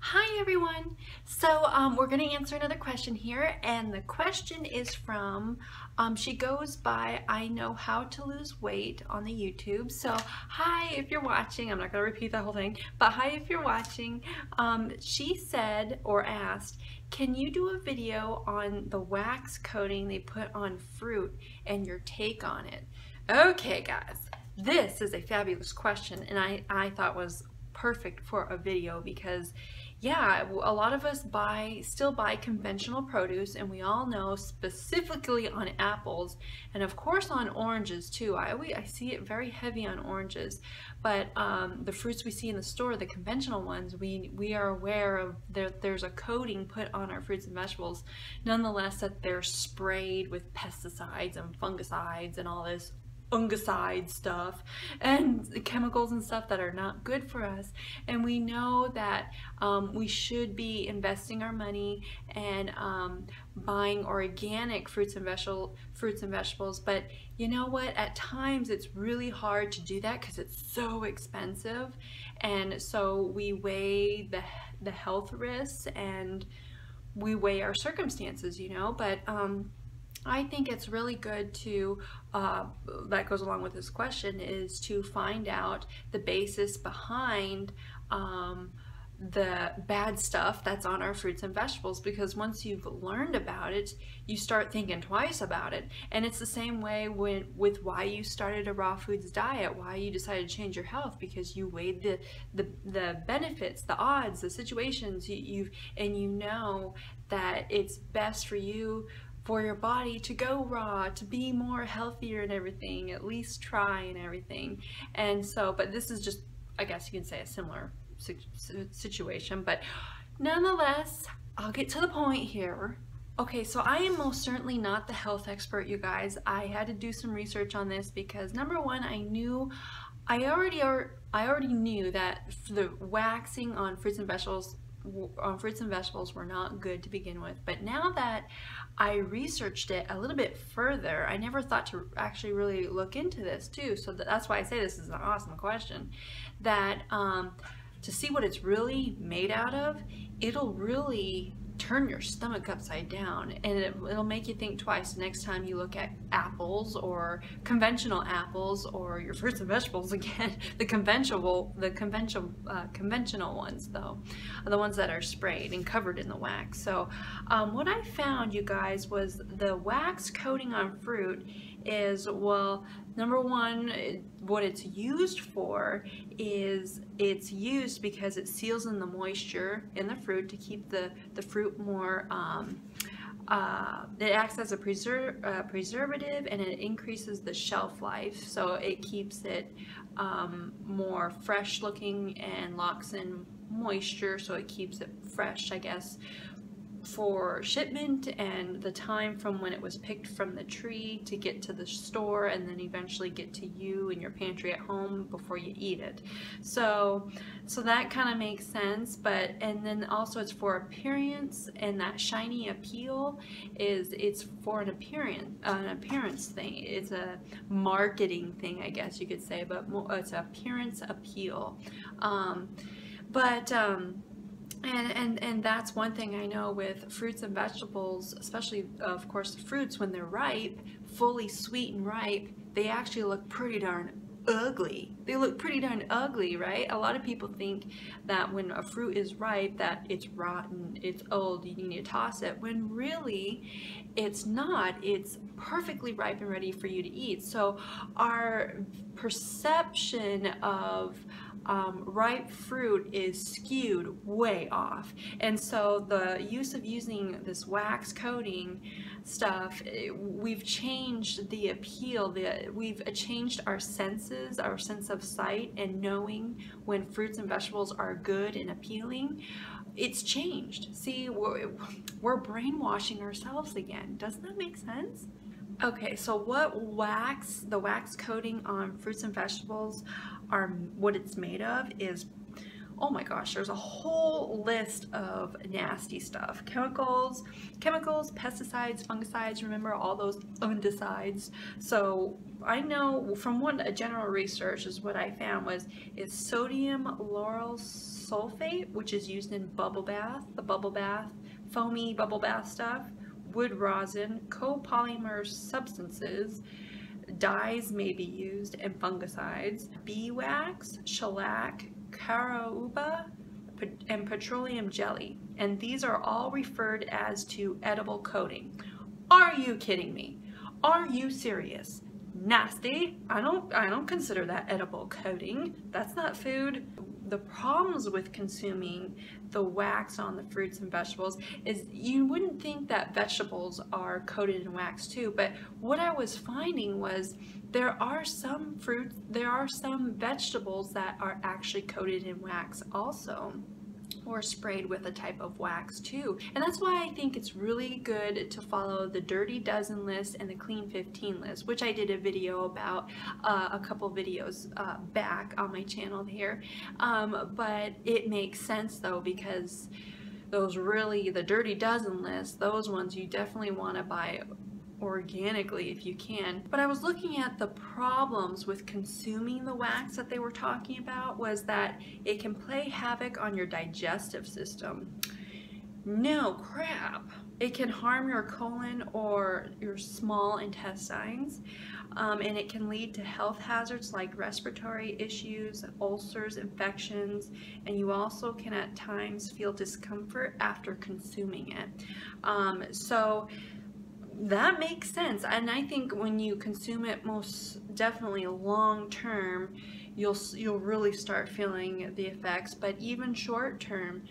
Hi everyone! So we're going to answer another question here, and the question is from, she goes by I Know How to Lose Weight on the YouTube. So hi if you're watching, I'm not going to repeat that whole thing, but hi if you're watching. She said or asked, can you do a video on the wax coating they put on fruit and your take on it? Okay guys, this is a fabulous question, and I thought was perfect for a video because yeah, a lot of us still buy conventional produce, and we all know specifically on apples and of course on oranges too. I see it very heavy on oranges, but the fruits we see in the store, the conventional ones, we are aware of there's a coating put on our fruits and vegetables, nonetheless that they're sprayed with pesticides and fungicides and all this fungicide stuff and chemicals and stuff that are not good for us. And we know that we should be investing our money and buying organic fruits and vegetables, but you know what, at times it's really hard to do that because it's so expensive, and so we weigh the health risks and we weigh our circumstances, you know. But I think it's really good to, that goes along with this question, is to find out the basis behind the bad stuff that's on our fruits and vegetables, because once you've learned about it, you start thinking twice about it. And it's the same way with why you started a raw foods diet, why you decided to change your health, because you weighed the benefits, the odds, the situations, and you know that it's best for you, for your body, to go raw, to be more healthier and everything, at least try and everything. And so, but this is just, I guess you can say, a similar situation, but nonetheless, I'll get to the point here. Okay, so I am most certainly not the health expert, you guys. I had to do some research on this because, number one, I already knew that the waxing on fruits and vegetables were not good to begin with. But now that I researched it a little bit further, I never thought to actually really look into this too. So that's why I say this is an awesome question. That to see what it's really made out of, it'll really turn your stomach upside down, and it'll make you think twice the next time you look at apples, or conventional apples, or your fruits and vegetables again, the conventional ones though, are the ones that are sprayed and covered in the wax. So what I found, you guys, was the wax coating on fruit is, well, number one, what it's used for is it's used because it seals in the moisture in the fruit to keep the fruit more, it acts as a preservative, and it increases the shelf life, so it keeps it more fresh looking and locks in moisture, so it keeps it fresh, I guess, for shipment and the time from when it was picked from the tree to get to the store and then eventually get to you in your pantry at home before you eat it. So that kind of makes sense. But and then also it's for appearance, and that shiny appeal it's for an appearance thing. It's a marketing thing, I guess you could say, but it's appearance appeal. And that's one thing I know with fruits and vegetables, especially of course fruits, when they're ripe, fully sweet and ripe, they actually look pretty darn ugly. They look pretty darn ugly, right? A lot of people think that when a fruit is ripe that it's rotten, it's old, you need to toss it, when really it's not. It's perfectly ripe and ready for you to eat. So our perception of ripe fruit is skewed way off, and so the use of using this wax coating stuff, we've changed the appeal, we've changed our senses, our sense of sight and knowing when fruits and vegetables are good and appealing. It's changed. See, we're brainwashing ourselves again. Doesn't that make sense? Okay, so the wax coating on fruits and vegetables what it's made of is, oh my gosh, there's a whole list of nasty stuff. Chemicals, pesticides, fungicides, remember all those fungicides. So I know from a general research is what I found is sodium lauryl sulfate, which is used in bubble bath, the bubble bath, foamy bubble bath stuff, wood rosin, copolymer substances, dyes may be used, and fungicides, beeswax, shellac, caoutchouc, and petroleum jelly. And these are all referred as to edible coating. Are you kidding me? Are you serious? Nasty. I don't consider that edible coating. That's not food. The problems with consuming the wax on the fruits and vegetables is you wouldn't think that vegetables are coated in wax too, but what I was finding was there are some fruits, there are some vegetables that are actually coated in wax also, or sprayed with a type of wax too. And that's why I think it's really good to follow the Dirty Dozen list and the Clean 15 list, which I did a video about a couple videos back on my channel here. But it makes sense though, because those really, the Dirty Dozen list, those ones you definitely want to buy organically if you can. But I was looking at the problems with consuming the wax that they were talking about was that it can play havoc on your digestive system. No crap. It can harm your colon or your small intestines, and it can lead to health hazards like respiratory issues, ulcers, infections, and you also can at times feel discomfort after consuming it. So that makes sense, and I think when you consume it most definitely long term, you'll really start feeling the effects. But even short term,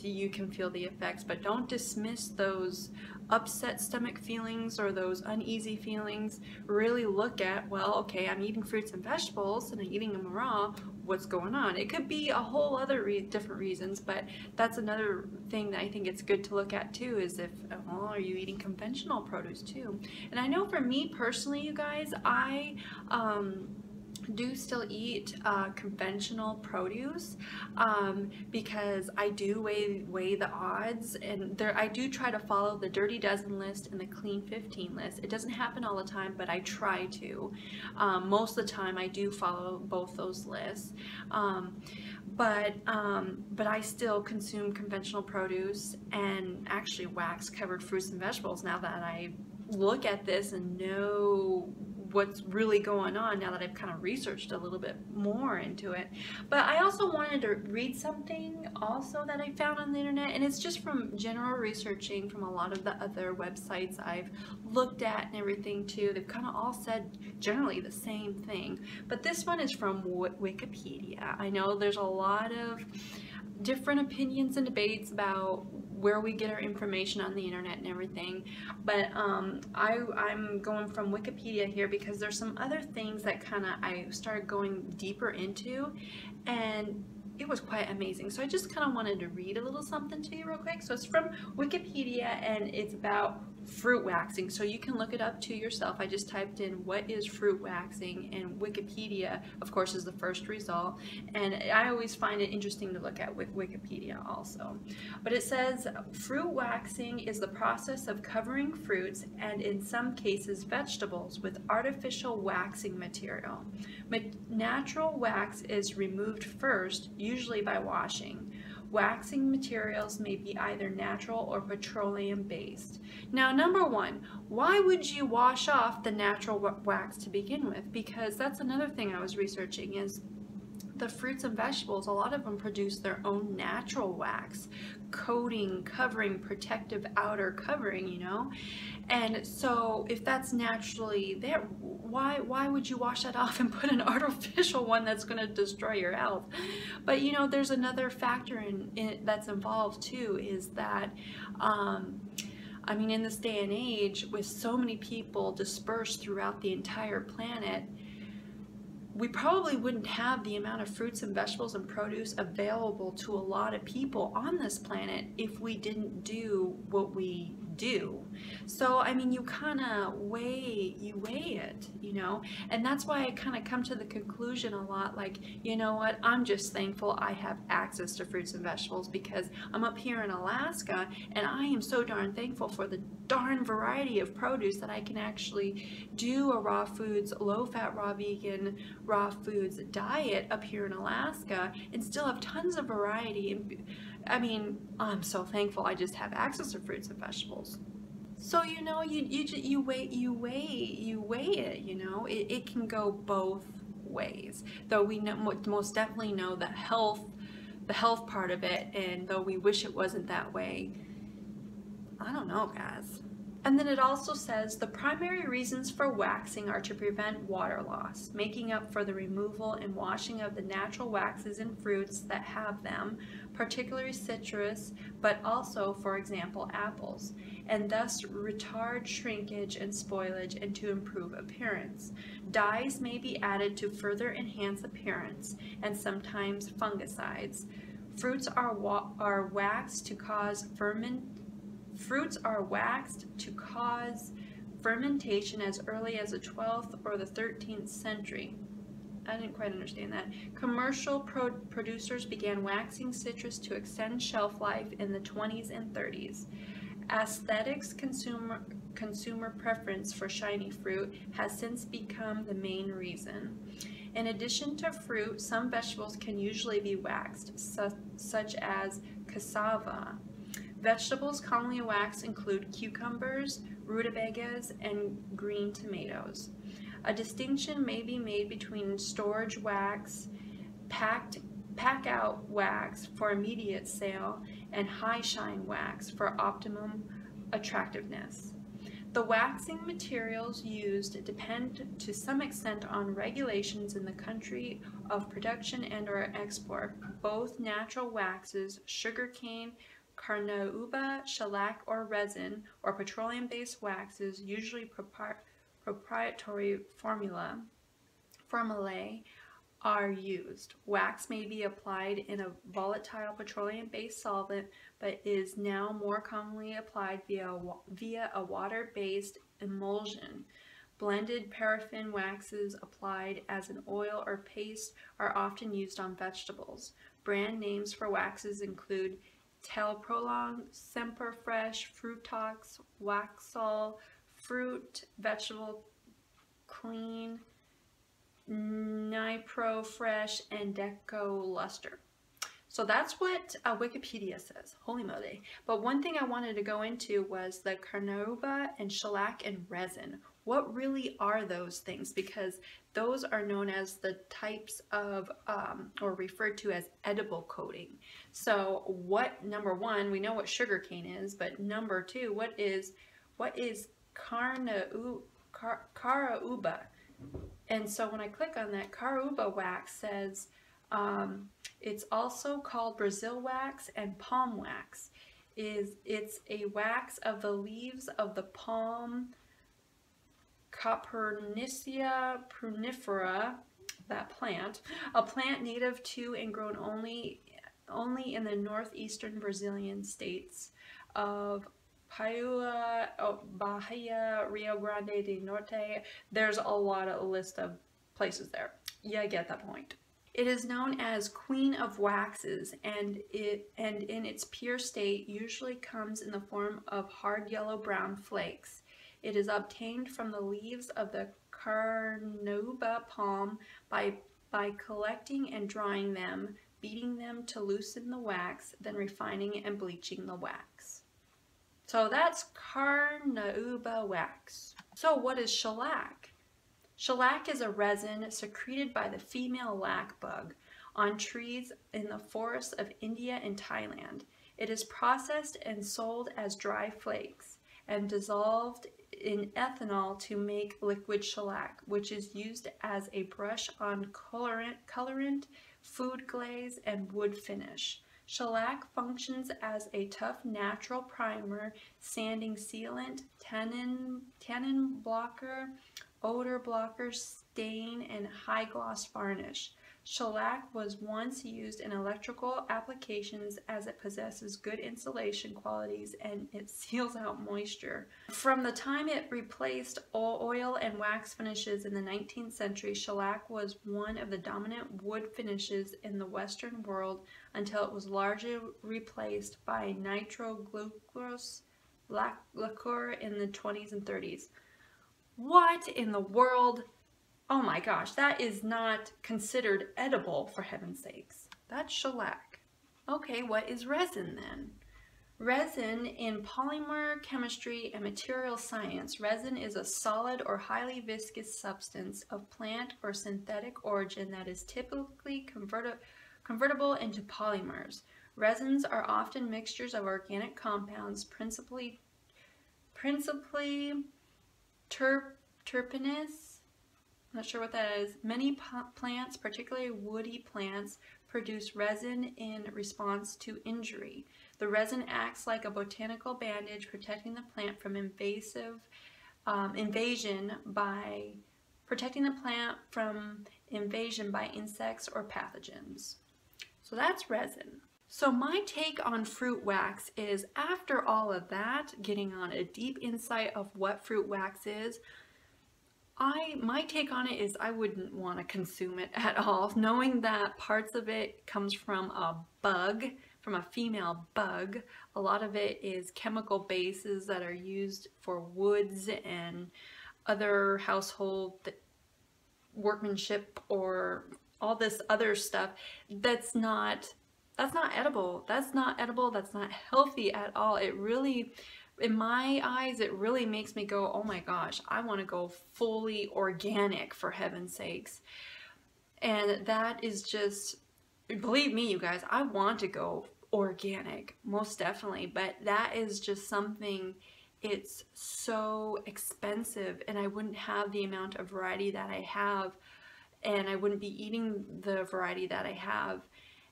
you can feel the effects. But don't dismiss those upset stomach feelings or those uneasy feelings. Really look at, well, okay, I'm eating fruits and vegetables and I'm eating them raw. What's going on? It could be a whole other different reasons, but that's another thing that I think it's good to look at too, is if, well, are you eating conventional produce too? And I know for me personally, you guys, I do still eat conventional produce because I do weigh the odds, and I do try to follow the Dirty Dozen list and the Clean 15 list. It doesn't happen all the time, but I try to. Most of the time I do follow both those lists. But I still consume conventional produce and actually wax covered fruits and vegetables now that I look at this and know what's really going on, now that I've kind of researched a little bit more into it. But I also wanted to read something also that I found on the internet, and it's just from general researching from a lot of the other websites I've looked at and everything too. They've kind of all said generally the same thing, but this one is from Wikipedia. I know there's a lot of different opinions and debates about where we get our information on the internet and everything, but I'm going from Wikipedia here because there's some other things that I started going deeper into, and it was quite amazing. So I just kind of wanted to read a little something to you real quick. So it's from Wikipedia, and it's about fruit waxing. So you can look it up to yourself. I just typed in what is fruit waxing, and Wikipedia, of course, is the first result. And I always find it interesting to look at with Wikipedia also. But it says fruit waxing is the process of covering fruits, and in some cases vegetables, with artificial waxing material. Natural wax is removed first, usually by washing. Waxing materials may be either natural or petroleum based. Now, number one, why would you wash off the natural wax to begin with? Because that's another thing I was researching, is the fruits and vegetables, a lot of them produce their own natural wax, coating, covering, protective outer covering, you know. And so if that's naturally there, why would you wash that off and put an artificial one that's going to destroy your health? But you know, there's another factor in it that's involved too, is that I mean, in this day and age, with so many people dispersed throughout the entire planet, we probably wouldn't have the amount of fruits and vegetables and produce available to a lot of people on this planet if we didn't do what we do. So I mean, you kind of weigh it, you know, and that's why I kind of come to the conclusion a lot, like, you know what, I'm just thankful I have access to fruits and vegetables, because I'm up here in Alaska and I am so darn thankful for the darn variety of produce that I can actually do a raw foods, low fat, raw vegan, raw foods diet up here in Alaska and still have tons of variety. And I mean, I'm so thankful I just have access to fruits and vegetables. So, you know, you weigh it, you know, it can go both ways, though we know, most definitely know the health part of it, and though we wish it wasn't that way, I don't know, guys. And then it also says the primary reasons for waxing are to prevent water loss, making up for the removal and washing of the natural waxes in fruits that have them, particularly citrus, but also, for example, apples, and thus retard shrinkage and spoilage and to improve appearance. Dyes may be added to further enhance appearance, and sometimes fungicides. Fruits are waxed to cause fermentation as early as the 12th or the 13th century. I didn't quite understand that. Commercial producers began waxing citrus to extend shelf life in the 20s and 30s. Aesthetics, consumer preference for shiny fruit has since become the main reason. In addition to fruit, some vegetables can usually be waxed, such as cassava. Vegetables commonly waxed include cucumbers, rutabagas, and green tomatoes. A distinction may be made between storage wax, pack-out wax for immediate sale, and high-shine wax for optimum attractiveness. The waxing materials used depend to some extent on regulations in the country of production and/or export. Both natural waxes, sugarcane, carnauba, shellac, or resin, or petroleum-based waxes, usually proprietary formulae, are used. Wax may be applied in a volatile petroleum-based solvent, but is now more commonly applied via a water-based emulsion. Blended paraffin waxes applied as an oil or paste are often used on vegetables. Brand names for waxes include Tel Prolong, Semper Fresh, Fruitox, Waxol, Fruit, Vegetable Clean, Nipro Fresh, and Deco Luster. So that's what Wikipedia says. Holy moly. But one thing I wanted to go into was the carnauba and shellac and resin. What really are those things? Because those are known as the types of, or referred to as edible coating. So what, number one, we know what sugarcane is, but number two, what is carnauba? And so when I click on that, carnauba wax says it's also called Brazil wax and palm wax. It's a wax of the leaves of the palm Coppernicea prunifera, that plant, a plant native to and grown only in the northeastern Brazilian states of Bahia, Rio Grande do Norte. There's a list of places there. Yeah, I get that point. It is known as Queen of Waxes, and in its pure state usually comes in the form of hard yellow-brown flakes. It is obtained from the leaves of the carnauba palm by collecting and drying them, beating them to loosen the wax, then refining and bleaching the wax. So that's carnauba wax. So what is shellac? Shellac is a resin secreted by the female lac bug on trees in the forests of India and Thailand. It is processed and sold as dry flakes and dissolved in ethanol to make liquid shellac, which is used as a brush on colorant, food glaze, and wood finish. Shellac functions as a tough natural primer, sanding sealant, tannin blocker, odor blocker, stain, and high gloss varnish. Shellac was once used in electrical applications as it possesses good insulation qualities and it seals out moisture. From the time it replaced oil and wax finishes in the 19th century, shellac was one of the dominant wood finishes in the Western world until it was largely replaced by nitroglycerous lacquer in the 20s and 30s. What in the world? Oh my gosh, that is not considered edible, for heaven's sakes. That's shellac. Okay, what is resin then? Resin in polymer chemistry and material science, resin is a solid or highly viscous substance of plant or synthetic origin that is typically convertible into polymers. Resins are often mixtures of organic compounds, principally terpenes. Not sure what that is. Many plants, particularly woody plants, produce resin in response to injury. The resin acts like a botanical bandage, protecting the plant from invasion by insects or pathogens. So that's resin. So my take on fruit wax is, after all of that, getting on a deep insight of what fruit wax is, my take on it is I wouldn't want to consume it at all, knowing that parts of it comes from a bug, from a female bug. A lot of it is chemical bases that are used for woods and other household workmanship or all this other stuff that's not edible. That's not edible. That's not healthy at all. It really, in my eyes, it really makes me go, oh my gosh, I want to go fully organic, for heaven's sakes. And that is just, believe me, you guys, I want to go organic, most definitely. But that is just something, it's so expensive, and I wouldn't have the amount of variety that I have, and I wouldn't be eating the variety that I have.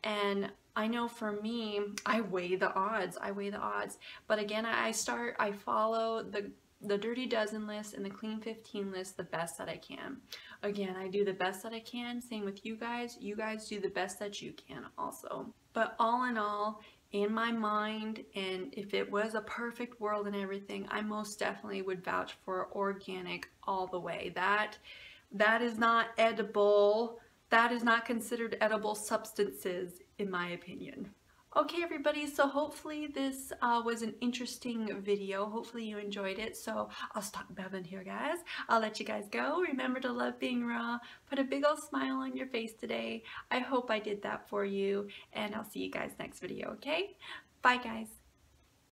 And I know for me, I weigh the odds. But again, I follow the Dirty Dozen list and the Clean 15 list the best that I can. Again, I do the best that I can. Same with you guys. You guys do the best that you can also. But all in all, in my mind, and if it was a perfect world and everything, I most definitely would vouch for organic all the way. That is not edible. That is not considered edible substances, in my opinion. Okay, everybody, so hopefully this was an interesting video. Hopefully you enjoyed it. So I'll stop babbling here, guys. I'll let you guys go. Remember to love being raw. Put a big old smile on your face today. I hope I did that for you, and I'll see you guys next video, okay? Bye, guys.